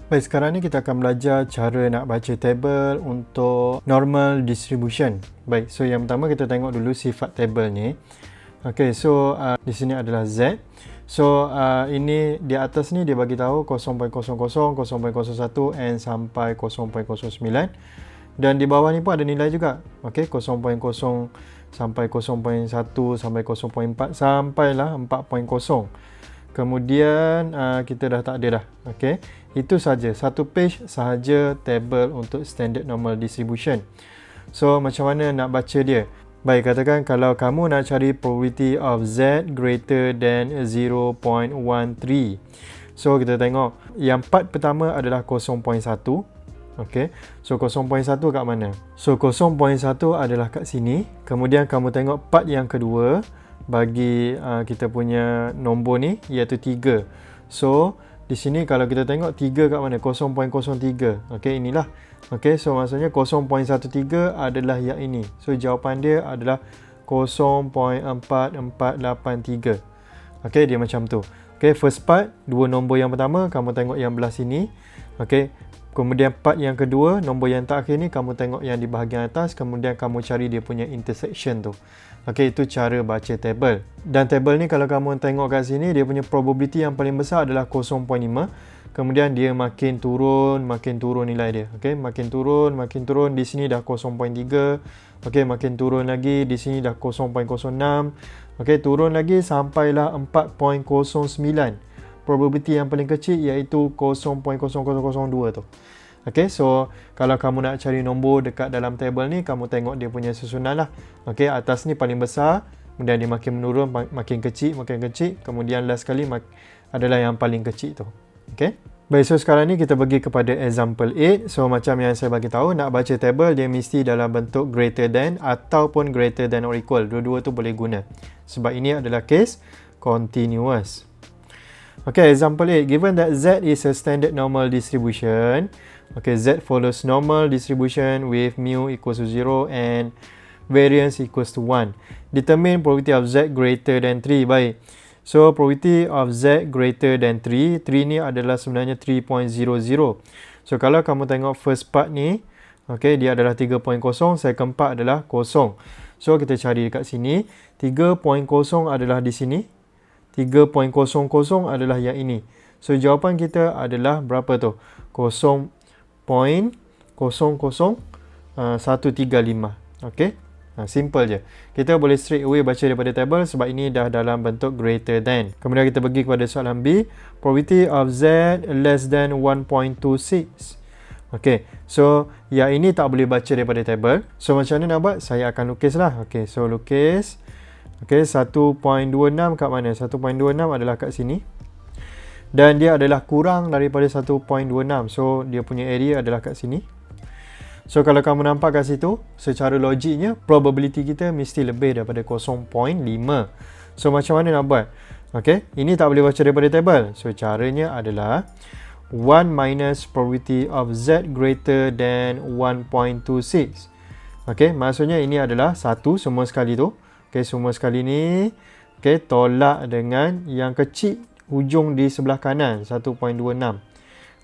Baik, sekarang ni kita akan belajar cara nak baca table untuk normal distribution. Baik, so yang pertama kita tengok dulu sifat table ni. Okay, so di sini adalah Z. So ini di atas ni dia bagi tahu 0.00, 0.01 and sampai 0.09. Dan di bawah ni pun ada nilai juga. Okay, 0.0 sampai 0.1 sampai 0.4 sampailah 4.0. Kemudian kita dah tak ada dah. Okey. Itu saja. Satu page sahaja table untuk standard normal distribution. So macam mana nak baca dia? Baik, katakan kalau kamu nak cari probability of Z greater than 0.13. So kita tengok yang part pertama adalah 0.1. Okey. So 0.1 kat mana? So 0.1 adalah kat sini. Kemudian kamu tengok part yang kedua bagi kita punya nombor ni iaitu 3. So di sini kalau kita tengok 3 kat mana? 0.03. Okey, inilah. Okey, so maksudnya 0.13 adalah yang ini. So jawapan dia adalah 0.4483. Okey, dia macam tu. Okey, first part, dua nombor yang pertama kamu tengok yang belah sini. Okey. Kemudian part yang kedua, nombor yang terakhir ni kamu tengok yang di bahagian atas, kemudian kamu cari dia punya intersection tu. Okey, itu cara baca table. Dan table ni kalau kamu tengok kat sini, dia punya probability yang paling besar adalah 0.5. Kemudian dia makin turun nilai dia. Okey, makin turun, di sini dah 0.3. Okey, makin turun lagi, di sini dah 0.06. Okey, turun lagi sampailah 4.09. Probability yang paling kecil iaitu 0.0002 tu. Okey, so kalau kamu nak cari nombor dekat dalam table ni, kamu tengok dia punya susunan lah. Okey, atas ni paling besar, kemudian dia makin menurun, makin kecil, kemudian last sekali adalah yang paling kecil tu. Okey. Baik, so sekarang ni kita pergi kepada example 8. So macam yang saya bagi tahu, nak baca table dia mesti dalam bentuk greater than ataupun greater than or equal. Dua-dua tu boleh guna. Sebab ini adalah case continuous. Okay, example 8. Given that Z is a standard normal distribution. Okay, Z follows normal distribution with mu equals to 0 and variance equals to 1. Determine probability of Z greater than 3. Baik. So, probability of Z greater than 3. 3 ni adalah sebenarnya 3.00. So, kalau kamu tengok first part ni, okay, dia adalah 3.0. Second part adalah 0. So, kita cari dekat sini. 3.0 adalah di sini. 3.00 adalah yang ini. So, jawapan kita adalah berapa tu? 0.00135. Okay? Simple je. Kita boleh straight away baca daripada table sebab ini dah dalam bentuk greater than. Kemudian kita pergi kepada soalan B. Probability of Z less than 1.26. Okay. So, yang ini tak boleh baca daripada table. So, macam mana nak buat? Saya akan lukis lah. Okay. So, lukis. Okay, 1.26 kat mana? 1.26 adalah kat sini. Dan dia adalah kurang daripada 1.26. So, dia punya area adalah kat sini. So, kalau kamu nampak kat situ, secara logiknya, probability kita mesti lebih daripada 0.5. So, macam mana nak buat? Okay, ini tak boleh baca daripada table. So, caranya adalah 1 minus probability of Z greater than 1.26. Okay, maksudnya ini adalah 1 semua sekali tu. Okay, semua sekali ni, okay, tolak dengan yang kecil hujung di sebelah kanan, 1.26.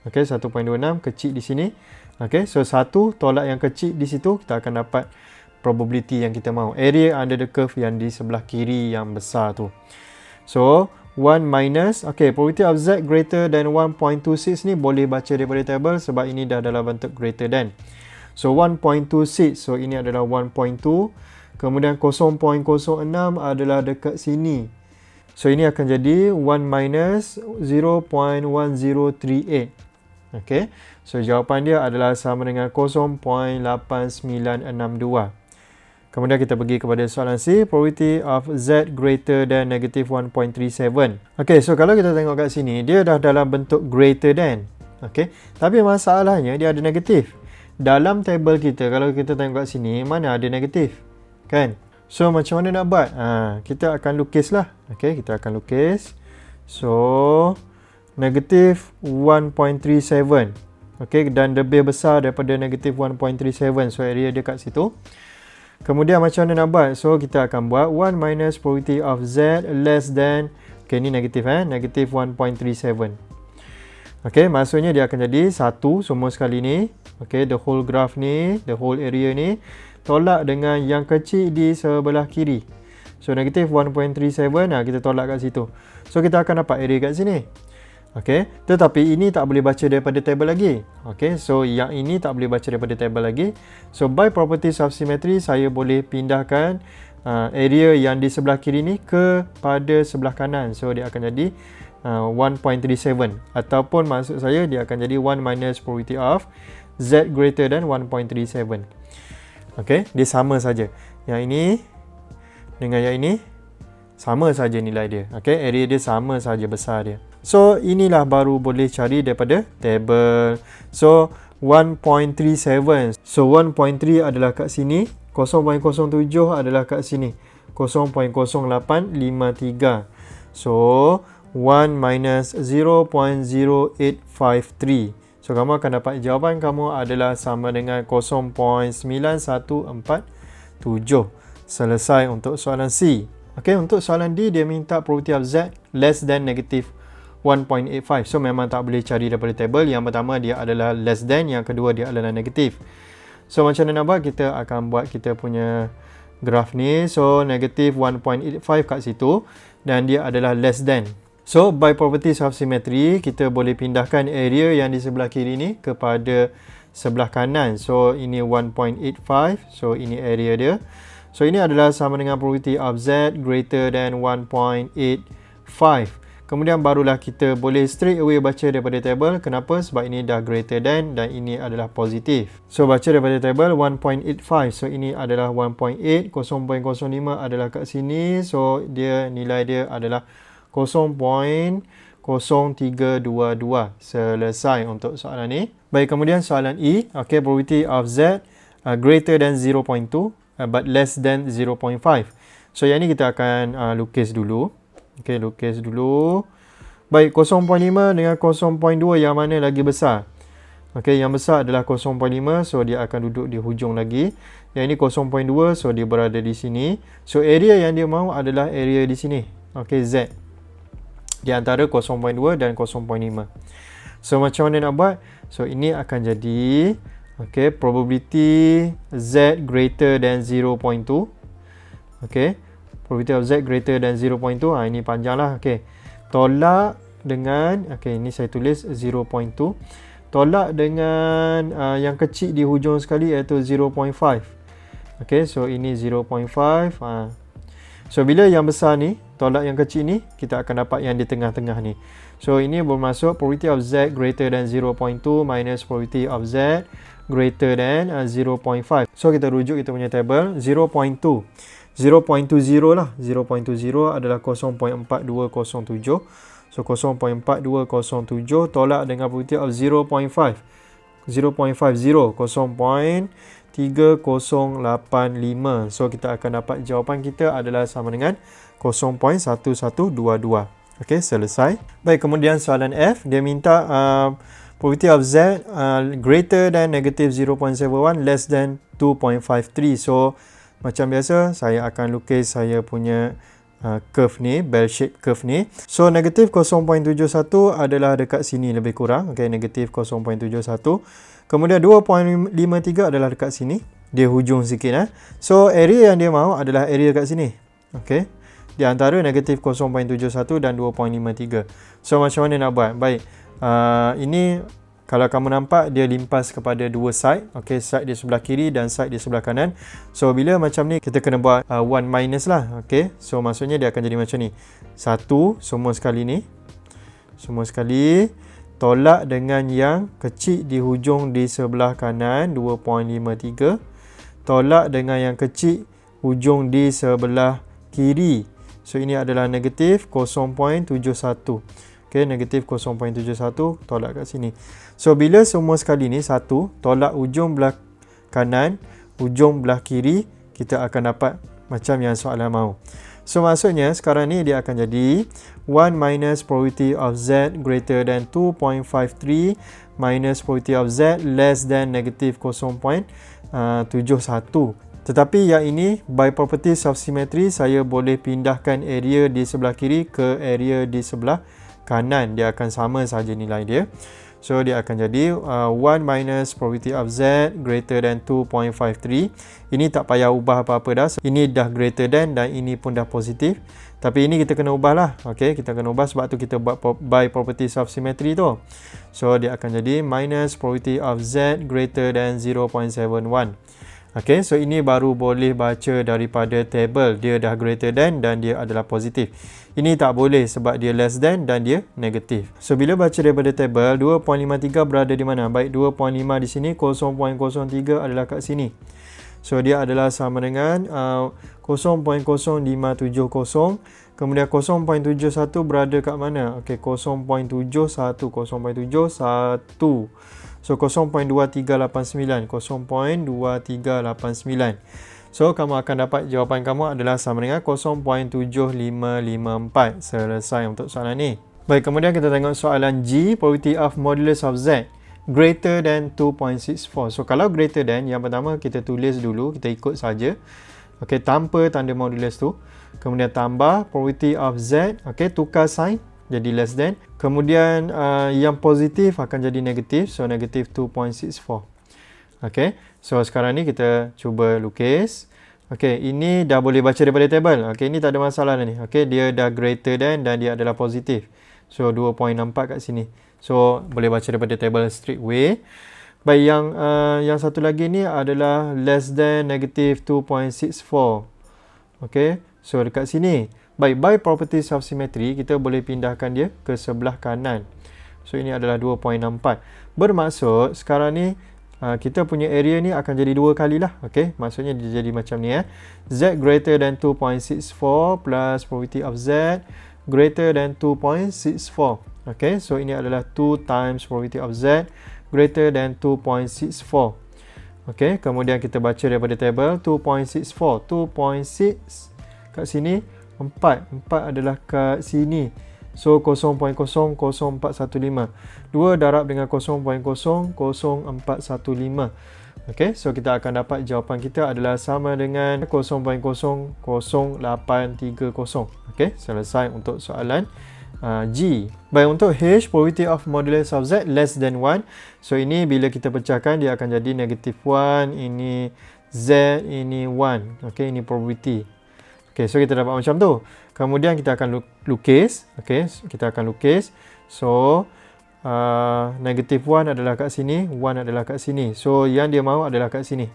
Okay, 1.26 kecil di sini. Okay, so 1 tolak yang kecil di situ, kita akan dapat probability yang kita mahu. Area under the curve yang di sebelah kiri yang besar tu. So, 1 minus, okay, probability of Z greater than 1.26 ni boleh baca daripada table sebab ini dah dalam bentuk greater than. So, 1.26, so ini adalah 1.2. Kemudian 0.06 adalah dekat sini. So, ini akan jadi 1 minus 0.1038. Okay. So, jawapan dia adalah sama dengan 0.8962. Kemudian kita pergi kepada soalan C. Probability of Z greater than negative 1.37. Okay. So, kalau kita tengok kat sini, dia dah dalam bentuk greater than. Okay. Tapi masalahnya dia ada negatif. Dalam table kita, kalau kita tengok kat sini, mana ada negatif? Kan? So, macam mana nak buat? Kita akan lukis lah. Okay, kita akan lukis. So, negatif 1.37. Okay, dan lebih besar daripada negatif 1.37. So, area dia kat situ. Kemudian, macam mana nak buat? So, kita akan buat 1 minus probability of Z less than, okay, ni negatif negatif 1.37. Okey, maksudnya dia akan jadi 1 semua sekali ni. Okey, the whole graph ni, the whole area ni tolak dengan yang kecil di sebelah kiri. So negatif 1.37, kita tolak kat situ. So kita akan dapat area kat sini. Okey, tetapi ini tak boleh baca daripada table lagi. Okey, so yang ini tak boleh baca daripada table lagi. So by properties of symmetry, saya boleh pindahkan area yang di sebelah kiri ni kepada sebelah kanan. So dia akan jadi 1.37, ataupun maksud saya dia akan jadi 1 minus probability of z greater than 1.37. Okey, dia sama saja. Yang ini dengan yang ini sama saja nilai dia. Okey, area dia sama saja besar dia. So inilah baru boleh cari daripada table. So 1.37. So 1.3 adalah kat sini, 0.07 adalah kat sini, 0.0853. So 1 minus 0.0853. So kamu akan dapat jawapan kamu adalah sama dengan 0.9147. Selesai untuk soalan C. Okey, untuk soalan D dia minta probability of Z less than negative 1.85. So memang tak boleh cari daripada table. Yang pertama dia adalah less than, yang kedua dia adalah negatif. So macam mana nak buat? Kita akan buat kita punya graf ni. So negative 1.85 kat situ dan dia adalah less than. So by properties of symmetry, kita boleh pindahkan area yang di sebelah kiri ni kepada sebelah kanan. So ini 1.85. So ini area dia. So ini adalah sama dengan probability of Z greater than 1.85. Kemudian barulah kita boleh straight away baca daripada table. Kenapa? Sebab ini dah greater than dan ini adalah positif. So baca daripada table 1.85. So ini adalah 1.8. 0.05 adalah kat sini. So dia nilai dia adalah 0.0322. Selesai untuk soalan ni. Baik, kemudian soalan E. Okay, probability of Z greater than 0.2 but less than 0.5. So yang ni kita akan lukis dulu. Okay, lukis dulu. Baik, 0.5 dengan 0.2 yang mana lagi besar? Okay, yang besar adalah 0.5. So dia akan duduk di hujung lagi. Yang ini 0.2. So dia berada di sini. So area yang dia mahu adalah area di sini. Okay, Z. Di antara 0.2 dan 0.5. So macam mana nak buat? So ini akan jadi okay, probability Z greater than 0.2. Okay, probability of Z greater than 0.2. Ini panjang lah. Okay, tolak dengan okay, ini saya tulis 0.2. Tolak dengan yang kecil di hujung sekali iaitu 0.5. Okay, so ini 0.5. So bila yang besar ni tolak yang kecil ni, kita akan dapat yang di tengah-tengah ni. So ini bermaksud probability of Z greater than 0.2 minus probability of Z greater than 0.5. So kita rujuk kita punya table 0.2. 0.20 lah. 0.20 adalah 0.4207. So 0.4207 tolak dengan probability of 0.5. 0.50. 0.3085. So kita akan dapat jawapan kita adalah sama dengan 0.1122. Okey, selesai. Baik, kemudian soalan F, dia minta probability of Z greater than negative 0.71 less than 2.53. So macam biasa saya akan lukis saya punya curve ni, bell shape curve ni. So negatif 0.71 adalah dekat sini lebih kurang. Okey, negatif 0.71. Kemudian 2.53 adalah dekat sini. Dia hujung sikit. So area yang dia mahu adalah area kat sini. Okey, di antara negatif 0.71 dan 2.53. So macam mana nak buat? Baik, ini kalau kamu nampak dia limpas kepada dua side. Okey, side di sebelah kiri dan side di sebelah kanan. So bila macam ni kita kena buat 1 minus lah. Okey, so maksudnya dia akan jadi macam ni. 1 semua sekali ni. Semua sekali tolak dengan yang kecil di hujung di sebelah kanan 2.53. Tolak dengan yang kecil hujung di sebelah kiri. So ini adalah negatif 0.71. Okay, negatif 0.71 tolak kat sini. So bila semua sekali ni 1 tolak ujung belah kanan, ujung belah kiri, kita akan dapat macam yang soalan mahu. So maksudnya sekarang ni dia akan jadi 1 minus probability of Z greater than 2.53 minus probability of Z less than negative 0.71. Tetapi yang ini by properties of symmetry saya boleh pindahkan area di sebelah kiri ke area di sebelah kanan, dia akan sama saja nilai dia. So dia akan jadi 1 minus probability of Z greater than 2.53. Ini tak payah ubah apa-apa dah. Ini dah greater than dan ini pun dah positif. Tapi ini kita kena ubah lah. Okay, kita kena ubah sebab tu kita buat by properties of symmetry tu. So dia akan jadi minus probability of Z greater than 0.71. Okay, so ini baru boleh baca daripada table. Dia dah greater than dan dia adalah positif. Ini tak boleh sebab dia less than dan dia negatif. So bila baca daripada table, 2.53 berada di mana? Baik, 2.5 di sini, 0.03 adalah kat sini. So dia adalah sama dengan 0.0570. Kemudian 0.71 berada kat mana? Okay, 0.71. So 0.2389. 0.2389. So kamu akan dapat jawapan kamu adalah sama dengan 0.7554. Selesai untuk soalan ni. Baik, kemudian kita tengok soalan G, probability of modulus of Z greater than 2.64. So kalau greater than, yang pertama kita tulis dulu, kita ikut saja. Okey, tanpa tanda modulus tu. Kemudian tambah probability of Z, okey, tukar sign jadi less than. Kemudian yang positif akan jadi negatif, so negatif 2.64. Okey, so sekarang ni kita cuba lukis. Okey, ini dah boleh baca daripada table. Okey, ini tak ada masalah dah ni. Okey, dia dah greater than dan dia adalah positif. So 2.64 kat sini. So boleh baca daripada table straight away. Baik, yang satu lagi ni adalah less than negative 2.64. Okey, so dekat sini. Baik, by properties of symmetry, kita boleh pindahkan dia ke sebelah kanan. So ini adalah 2.64. Bermaksud sekarang ni kita punya area ni akan jadi dua kali lah. Okey, maksudnya dia jadi macam ni Z greater than 2.64 plus probability of Z greater than 2.64. Okey, so ini adalah 2 times probability of Z greater than 2.64. Okey, kemudian kita baca daripada table 2.64. 2.6 kat sini, 4 adalah kat sini. So 0.00415. 2 darab dengan 0.00415. Okey, so kita akan dapat jawapan kita adalah sama dengan 0.00830. Okey, selesai untuk soalan G. Baik, untuk H, probability of modulus of Z less than 1. So ini bila kita pecahkan dia akan jadi negative 1, ini Z, ini 1. Okey, ini probability. Okey, so kita dapat macam tu. Kemudian kita akan lukis. Okey, kita akan lukis. So negative 1 adalah kat sini, 1 adalah kat sini. So yang dia mahu adalah kat sini.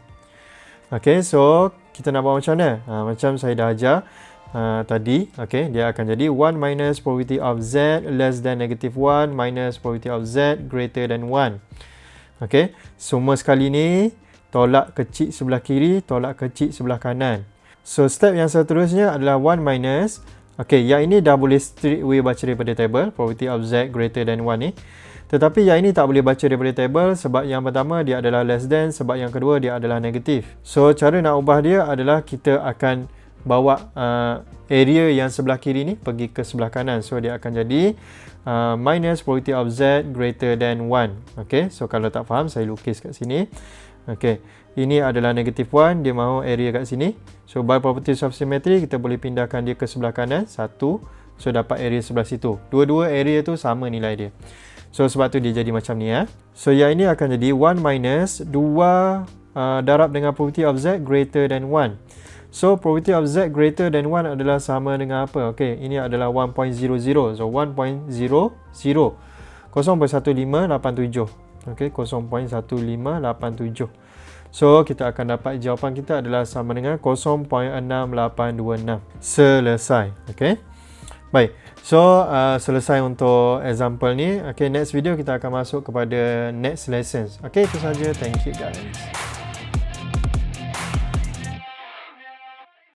Okey, so kita nak buat macam mana? Macam saya dah ajar tadi. Okey, dia akan jadi 1 minus probability of Z less than negative 1 minus probability of Z greater than 1. Okey, semua sekali ni tolak kecil sebelah kiri, tolak kecil sebelah kanan. So step yang seterusnya adalah 1 minus. Okey, yang ini dah boleh straight away baca daripada table, probability of Z greater than 1 ni. Tetapi yang ini tak boleh baca daripada table sebab yang pertama dia adalah less than, sebab yang kedua dia adalah negatif. So cara nak ubah dia adalah kita akan bawa area yang sebelah kiri ni pergi ke sebelah kanan. So dia akan jadi minus probability of Z greater than 1. Okey, so kalau tak faham saya lukis kat sini. Okey, ini adalah negative 1, dia mahu area kat sini. So by properties of symmetry kita boleh pindahkan dia ke sebelah kanan, 1. So dapat area sebelah situ. Dua-dua area tu sama nilai dia. So sebab tu dia jadi macam ni So yang ini akan jadi 1 minus 2 darab dengan probability of Z greater than 1. So probability of Z greater than 1 adalah sama dengan apa? Okey, ini adalah 1.00. So 1.00 0.1587. Okey, 0.1587. So kita akan dapat jawapan kita adalah sama dengan 0.6826. Selesai. Okey. Baik. So selesai untuk example ni. Okey, next video kita akan masuk kepada next lessons. Okey, itu saja. Thank you guys.